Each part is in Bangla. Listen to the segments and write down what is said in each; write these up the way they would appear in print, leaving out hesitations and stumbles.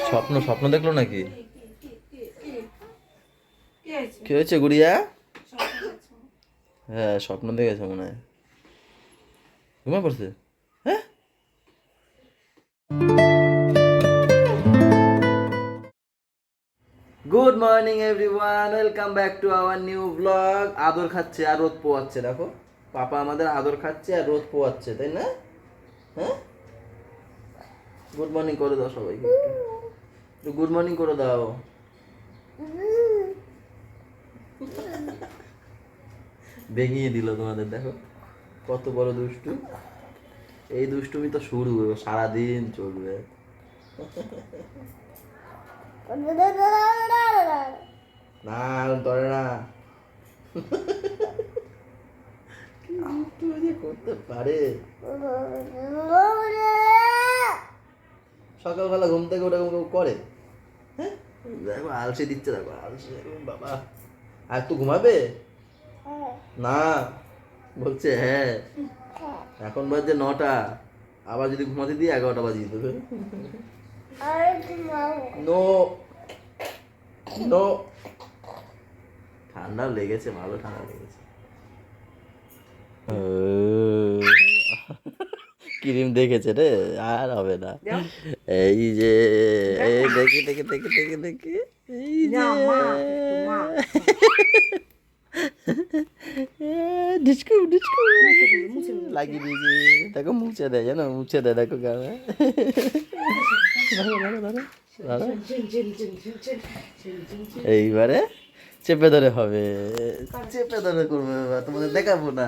স্বপ্ন স্বপ্ন দেখলো নাকি? কি হয়েছে গুড়িয়া? হ্যাঁ স্বপ্ন দেখেছে মনে হয়, ঘুমিয়ে পড়ছে। হ্যাঁ good morning everyone, welcome back to our new blog. আদর খাচ্ছে আর রোদ পোয়াচ্ছে, দেখো পাপা আমাদের আদর খাচ্ছে আর রোদ পোয়াচ্ছে, তাই না? হ্যাঁ গুড মর্নিং করে দাও সবাইকে, একটু গুড মর্নিং করে দাও। ভেঙিয়ে দিল তোমাদের, দেখো কত বড় দুষ্টু। এই দুষ্টুমি তো শুরু, সারাদিন চলবে। না ধরে না, করতে পারে। সকালবেলা ঘুম থেকে ওটা করে, হ্যাঁ দেখো আলসে দিচ্ছে, দেখো আলসে বাবা। আর একটু ঘুমাবে না, বলছে হ্যাঁ। এখন বাজে 9টা, আবার যদি ঘুমাতে দিই 11টা বাজিয়ে দেবে। নো নো, ঠান্ডা লেগেছে, ভালো ঠান্ডা লেগেছে। ক্রিম দেখেছে রে, আর হবে না। এই যে এই দেখি দেখি দেখি দেখি দেখি, এই যে ডিস্কু ডিস্কু লাগিয়ে দিয়েছি, দেখো মুছে দেয়, জানো মুছে দেয়, দেখো গায়ে। এইবারে চেপে ধরে হবে, চেপে ধরে করবে, তোমাদের দেখাবো না।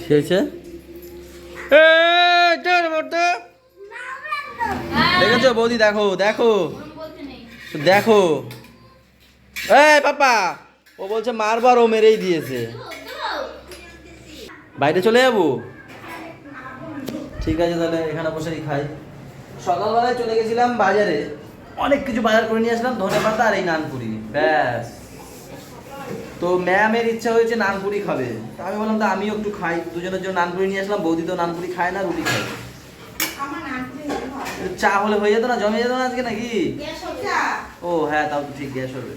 কি হয়েছে? দেখেছো বৌদি, দেখো দেখো দেখো, এই পাপা ও বলছে মারবার, ও মেরেই দিয়েছে। বাইরে চলে যাবো, ঠিক আছে তাহলে এখানে বসেই খাই। সকালবেলায় চলে গেছিলাম বাজারে, অনেক কিছু বাজার করে নিয়ে আসলাম, ধনেপাতা আর এই নানপুরি, ব্যাস। তো ম্যামের ইচ্ছা হয়েছে নানপুরি খাবে, তা আমি বললাম তো আমিও একটু খাই, দুজনের জন্য নানপুরি নিয়ে আসলাম। বৌদি তো নানপুরি খায় না, রুটি খায়। চা হলে হয়ে যেত না, জমে যেত না আজকে নাকি? ও হ্যাঁ, তাও তো ঠিক, গ্যাস হবে।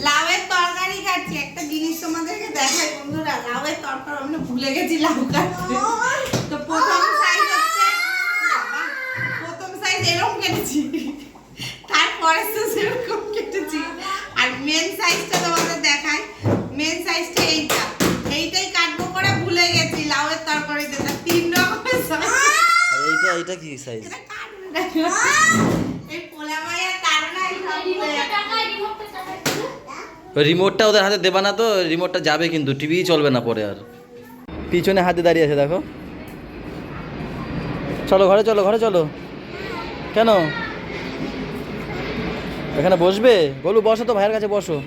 লাউয়ের তরকারি খাচ্ছি, একটা জিনিস তোমাদেরকে দেখাই বন্ধুরা। লাউয়ের তরকারি আমি ভুলে গেছি লাউ কাটতে। তো প্রথম সাইজ হচ্ছে, প্রথম সাইজ এরকম কেটেছি, তারপরে তো সেরকম কেটেছি। আর মেন সাইজটা তোমাদের দেখাই, মেন সাইজটা এইটা, এইটাই কাটবো করে ভুলে গেছি লাউয়ের তরকারিতে। 3 রকমের সাইজ। আর এইটা কি সাইজ? এই পোলা ভাইয়ের কারণে রিমোটটা ওদের হাতে দেবা না তো, রিমোটটা যাবে কিন্তু, টিভি চলবে না পরে আর। পিছনে হাতে দাঁড়িয়ে আছে দেখো। চলো ঘরে চলো, ঘরে চলো। কেন এখানে বসবে? বলু বসো তো, ভাইয়ের কাছে বসো।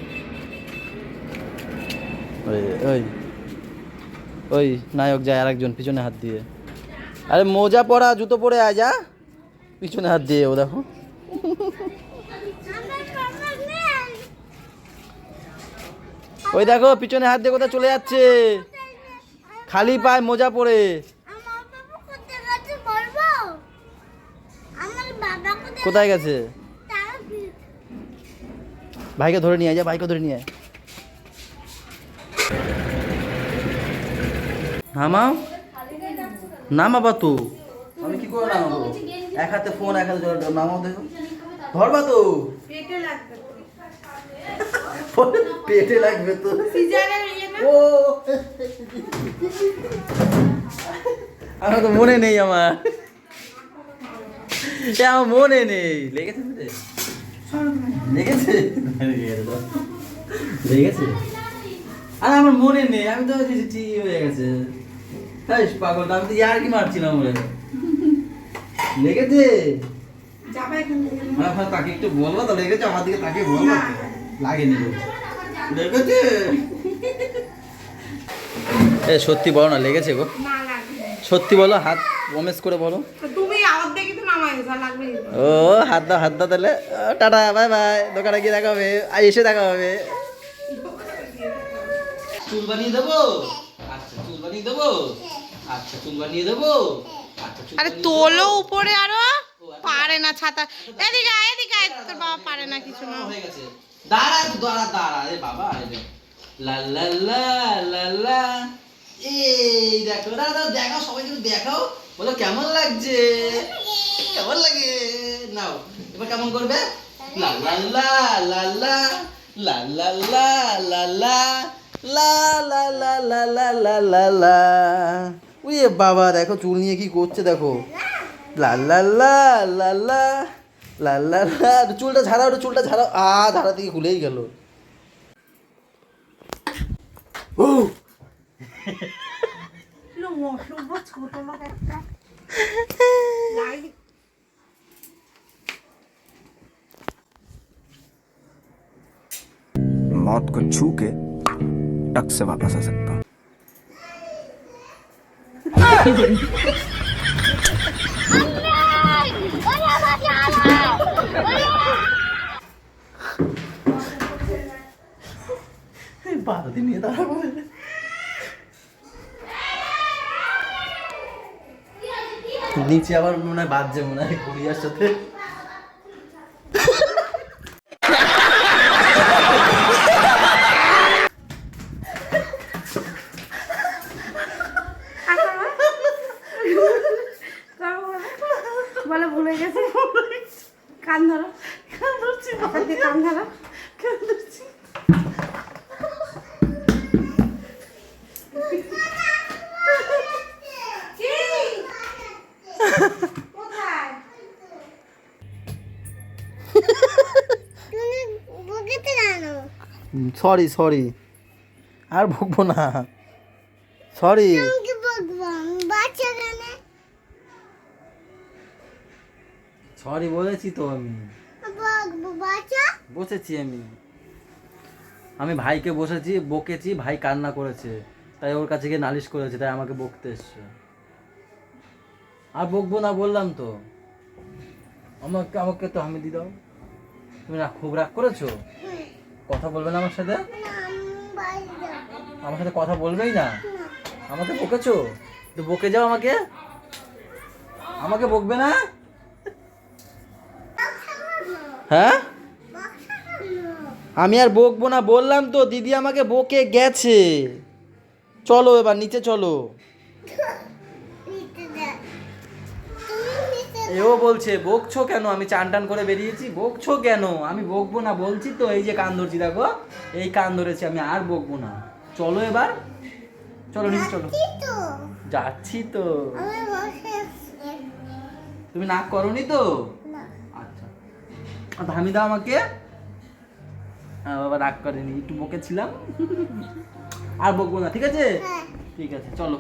ওই ওই ওই নায়ক যায় আরেকজন পিছনে হাত দিয়ে। আরে মোজা পরা, জুতো পরে আয়, যা পিছনে হাত দিয়ে। ও দেখো ওই দেখো পিছনে হাত দিয়ে কোথায় চলে যাচ্ছে, খালি পায় মোজা পরে। কোথায় গেছে? ভাইকে ধরে নিয়ে যা, ভাইকে ধরে নিয়ে আয়। নামাও, নামাবা তো, আমি কি করে নামাবো? এক হাতে ফোন, এক হাতে জল, নামাও দেখো। ধরবা তো, পেটে লাগবে তো। ও আমার তো মনে নেই, আমার মনে নেই। লেগেছে লেগেছে লেগেছে, আর আমার মনে নেই, আমি তো ঠিক হয়ে গেছে। হ্যাঁ পাগল, আমি তো ইয়ার কি মারছিলাম ওরে। লেগেছে? যাবে এখান থেকে। হ্যাঁ তাকে একটু বলবো তো, লেগেছে আমার দিকে তাকে বলবো না। লাগেনি বলছে। লেগেছে? এ সত্যি বলো না লেগেছে গো, না লাগবে। সত্যি বলো, হাত প্রমিস করে বলো। তো তুমি আওয়াজ দেখি তো নামাই যা লাগবে। ও হাত দাও তাহলে। টাটা বাই বাই, দোকানে গিয়ে দেখা হবে, আজ এসে দেখা হবে। চুল বানিয়ে দেবো? আচ্ছা চুল বানিয়ে দেবো। আচ্ছা চুল বানিয়ে দেবো। আচ্ছা চুল আরে বানিয়ে তোলো দেবো। উপরে আরো পারে না ছাতা। এদিকে আয়, তোর বাবা পারে না কিছু না। হয়ে গেছে। দাঁড়া দাঁড়া রে বাবা, এই দেখ। লা লা লা লা লা। এই দেখো, দাদা দেখাও, সবাই কিন্তু দেখাও, বলো কেমন লাগছে, কেমন লাগে। নাও এবার কেমন করবে? লা লা লা লা লা লা লা লা লা লা লা লা লা লা লা লা লা লা। ওই বাবা দেখো চুল নিয়ে কি করছে দেখো। লা লা লা লা লা লা লা লা। চুলটা ঝাড়াও, চুলটা ঝাড়াও। ঝাড়া থেকে খুলেই গেল। ও ছোট লোক একটা मौत को छू के टक से वापस आ सकता हूँ। বালতি নিয়ে দাঁড়াবো। নিচে আবার মনে হয় বাজছে, মনে হয় কুড়িয়ার সাথে। বলে ভুলে গেছে। কান ধরো, কান ধরছি, কান ধরো, কান ধরছি। সরি আর ভুগবো না, সরি। সরি বলেছি তো, আমি বসেছি, আমি ভাইকে বকেছি, ভাই কান্না করেছে, তাই ওর কাছে গিয়ে নালিশ করেছে, তাই আমাকে বকতে এসছে। আর বকবো না বললাম তো। আমাকে তো হামি দি দাও। তুমি খুব রাগ করেছো? কথা বলবে না আমার সাথে? আমার সাথে কথা বলবেই না? আমাকে বকেছো তো বকে যাও, আমাকে বকবে না? হ্যাঁ আমি আর বকবো না বললাম তো, দিদি আমাকে বকে গেছে। চলো এবার নিচে চলো। এও বলছে বকছো কেন, আমি চান টান করে বেরিয়েছি, বকছো কেন? আমি বকবো না বলছি তো, এই যে কান ধরছি দেখো, এই কান ধরেছি, আমি আর বকবো না। চলো এবার, চলো নিচে চলো। যাচ্ছি তো। তুমি নাক করোনি তো? আচ্ছা ধামি দাও আমাকে। বাবা রাগ করেনি, একটু বকেছিলাম। আর বকবো না, ঠিক আছে? ঠিক আছে চলো।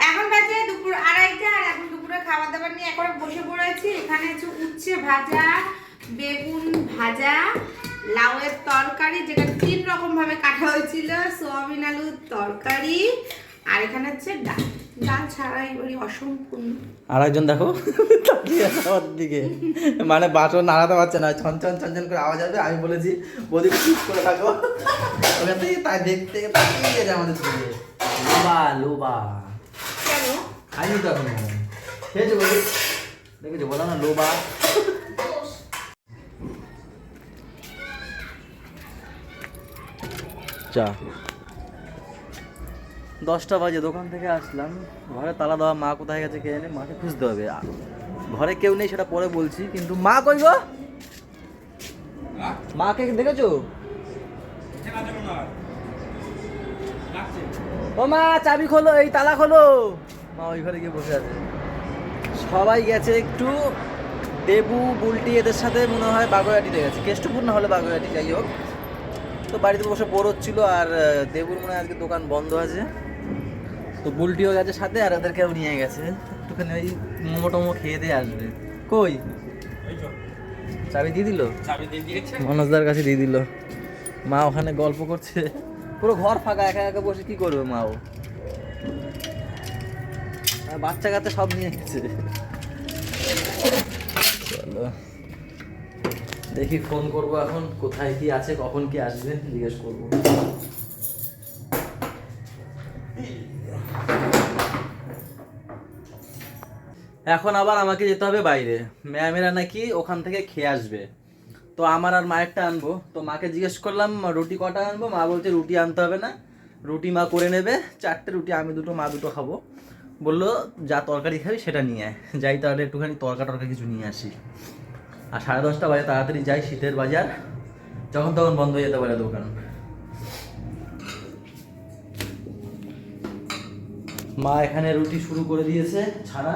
এখন বাজে দুপুর 2:30, আর এখন দুপুরে খাবার দাবার নিয়ে একবারে বসে পড়েছি। এখানে হচ্ছে উচ্ছে ভাজা, বেগুন ভাজা, লাউয়ের তরকারি, যেটা 3 রকম ভাবে কাটা হয়েছিল, সোয়াবিন আলুর তরকারি, আর এখানে হচ্ছে ডাল। ডাল ছাড়া এবারে অসম্পূর্ণ। আর একজন দেখো তাকিয়ে আছে আমার দিকে, মানে বাসন নাড়াতে পারছে না, ছনছন ছনছন করে আওয়াজ আসবে। আমি বলেছি বৌদি চুপ করে থাকো, তাই দেখতে তাকিয়ে গেছে আমাদের দিকে। লোবা কেন? খাইনি তো এখন, খেয়েছো বলি, দেখেছো বলো না লোবা। চা 10টা বাজে, দোকান থেকে আসলাম, ঘরে তালা দেওয়া, মা কোথায় গেছে কে জানে, মাকে খুঁজতে হবে। ঘরে কেউ নেই সেটা পরে বলছি, কিন্তু মা কই গো? মাকে দেখেছো? ও মা চাবি খোলো, এই তালা খোলো। মা ওই ঘরে গিয়ে বসে আছে। সবাই গেছে একটু, দেবু বুলটি এদের সাথে মনে হয় বাগুইআটিতে গেছে, কেষ্টপুর না হলে বাগুইআটি, যাই হোক। তো বাড়িতে বসে বোর হচ্ছিল, আর দেবুর মনে হয় আজকে দোকান বন্ধ আছে, তো বুলটিও গেছে সাথে, আর ওদেরকেও নিয়ে গেছে, একটুখানি ওই মোমো টোমো খেয়ে দিয়ে আসবে। কই চাবি দিয়ে দিল? মনোজদার কাছে দিয়ে দিল। মা ওখানে গল্প করছে, পুরো ঘর ফাঁকা, একা একা বসে কি করবে মাও। আর বাচ্চা কাচ্চা সব নিয়ে গেছে। চলো দেখি, ফোন করবো এখন, কোথায় কি আছে, কখন কি আসবে জিজ্ঞেস করবো। এখন আবার আমাকে যেতে হবে বাইরে, ম্যামেরা নাকি ওখান থেকে খেয়ে আসবে। তো আমার আর মায়েরটা আনবো। তো মাকে জিজ্ঞেস করলাম রুটি কটা আনবো, মা বলছে রুটি আনতে হবে না, রুটি মা করে নেবে, 4টে রুটি, আমি 2টো, মা 2টো খাবো। বললো যা তরকারি খাবি সেটা নিয়ে আয়। যাই তাহলে একটুখানি তরকা কিছু নিয়ে আসি। আর 10:30 বাজে, তাড়াতাড়ি যাই, শীতের বাজার, যখন তখন বন্ধ হয়ে যেতে পারে দোকান। মা এখানে রুটি শুরু করে দিয়েছে ছাড়া,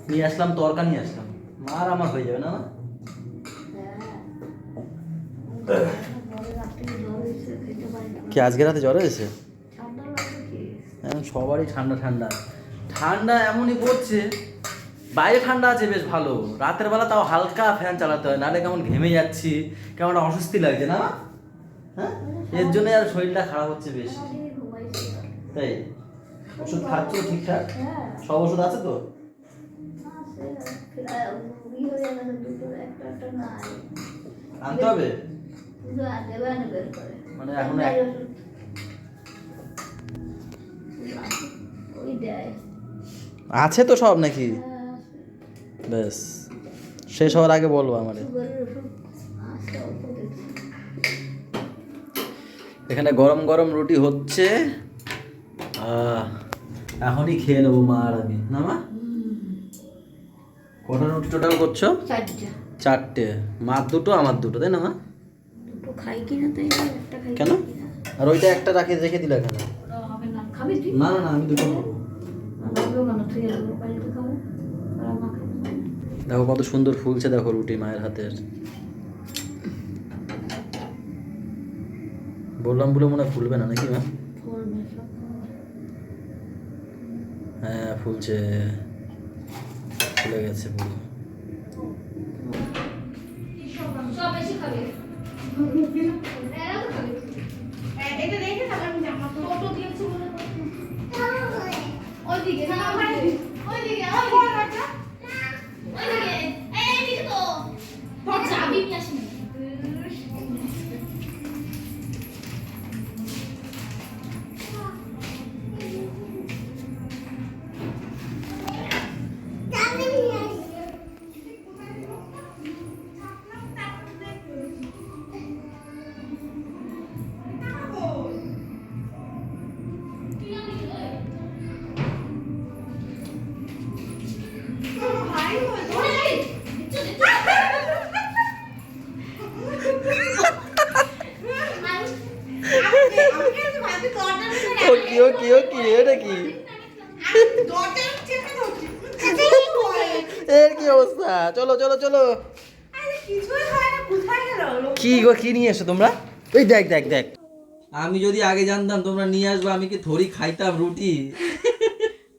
নিয়ে আসলাম তরকা, নিয়ে আসলাম, মা আর আমার হয়ে যাবে না? কি আজকে রাতে জ্বর হয়েছে? সবারই ঠান্ডা ঠান্ডা ঠান্ডা এমনই পড়ছে। বাইরে ঠান্ডা আছে বেশ ভালো, রাতের বেলা তাও হালকা ফ্যান চালাতে হয়, নাহলে কেমন ঘেমে যাচ্ছি, কেমন একটা অস্বস্তি লাগছে না? হ্যাঁ, এর জন্য আর শরীরটা খারাপ হচ্ছে বেশি। তাই ওষুধ খাচ্ছ ঠিকঠাক? সব ওষুধ আছে তো? আনতে হবে মানে এখন আছে তো সব নাকি? বেশ, শেষ হওয়ার আগে বলবো আমারে। এখানে গরম গরম রুটি হচ্ছে, এখনই খেয়ে নেবো মা আর আমি, না মা? কটা রুটি টোটাল করছো? 4টে, মার 2টো আমার 2টো, তাই না মা? কেন? আর ওইটা একটা রেখে দিলে কেন? না না না, আমি 2টো খাবো। দেখো কত সুন্দর ফুলছে, দেখো রুটি মায়ের হাতের। বললাম বলে মনে হয় ফুলবে না নাকি মা? হ্যাঁ ফুলছে, ফুলে গেছে পুরো। এর কি অবস্থা? চলো চলো চলো। কি গো, কি নিয়ে এসো তোমরা? ওই দেখ দেখ দেখ, আমি যদি আগে জানতাম তোমরা নিয়ে আসবো, আমি কি থরি খাইতাম রুটি?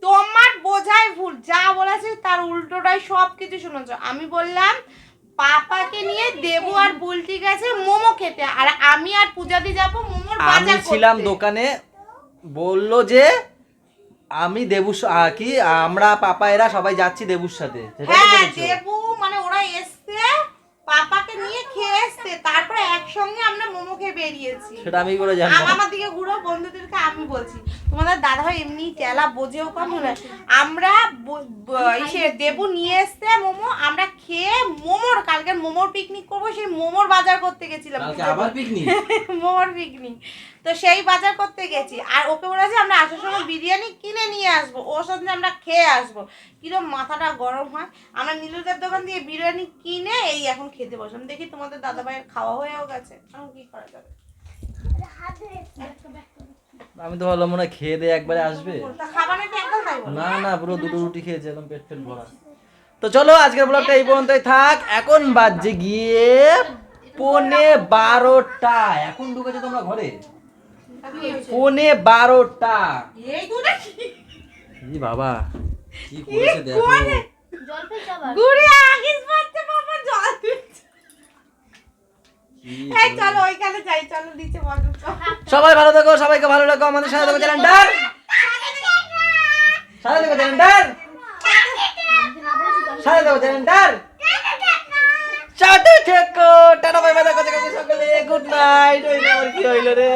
তোমার বোঝাই ভুল, যা বলেছে তার উল্টোটাই সবকিছু শুনেছো। আমি বললাম পাপাকে নিয়ে দেবু আর বুলটি গেছে মোমো খেতে, আর আমি আর পূজাদি যাবো মোমোর বাজার করতে। আমি ছিলাম দোকানে, বললো যে আমি দেবুর কি আমরা পাপা এরা সবাই যাচ্ছি দেবুর সাথে। হ্যাঁ দেবু মানে ওরা এসছে পাপাকে নিয়ে খেয়ে এসছে, তারপরে একসঙ্গে আমরা মোমো খেয়ে বেরিয়েছি। সেটা আমি করে জানি। আমার দিকে ঘুরো, বন্ধুদেরকে আমি বলছি, তোমাদের দাদা ভাই এমনি টেলা বোঝেও কম না। আমরা দেবু নিয়ে এসছে মোমো, আমরা খেয়ে মোমোর, কালকে মোমোর পিকনিক করবো, সেই মোমোর বাজার করতে গেছিলাম। আবার পিকনিক? মোমোর পিকনিক, তো সেই বাজার করতে গেছি। আর ওকে বলেছি আমরা আসার সময় বিরিয়ানি কিনে নিয়ে আসবো, ওর সাথে আমরা খেয়ে আসবো। কিরকম মাথাটা গরম হয়। আমরা নীলুদের দোকান দিয়ে বিরিয়ানি কিনে এই এখন খেতে বসলাম। দেখি তোমাদের দাদা ভাইয়ের খাওয়া হয়েও গেছে, এখন কি করা যাবে? আমি তো ভাবলাম মনে হয় খেয়ে দিয়ে একবারে আসবে। না না, পুরো 2টো রুটি খেয়েছে, একদম পেট ভরা। তো চলো আজকের ব্লগটা এই পর্যন্তই থাক। এখন বাজে গিয়ে 12:15। এখন ঢুকেছো তোমরা ঘরে? পৌনে 12টা। এই দুটো কি? ই বাবা কি করেছে দেখো। জল পেয়েছে আবার। ঘুরে আগিস মারতে বাবা জল দিচ্ছে। এই চলো ওইখানে যাই, চলো নিচে বসো। সবাই ভালো থাকো, সবাইকে ভালো রাখো, আমাদের সাথে থাকো চ্যানেলটার সাথে থাকো চ্যানেলটার সাথে থাকো চ্যানেলটার সাথে থেকো। টাটা বাই বাই, দেখো দেখো সকলে, গুড নাইট। ওই আমার কি হইল রে।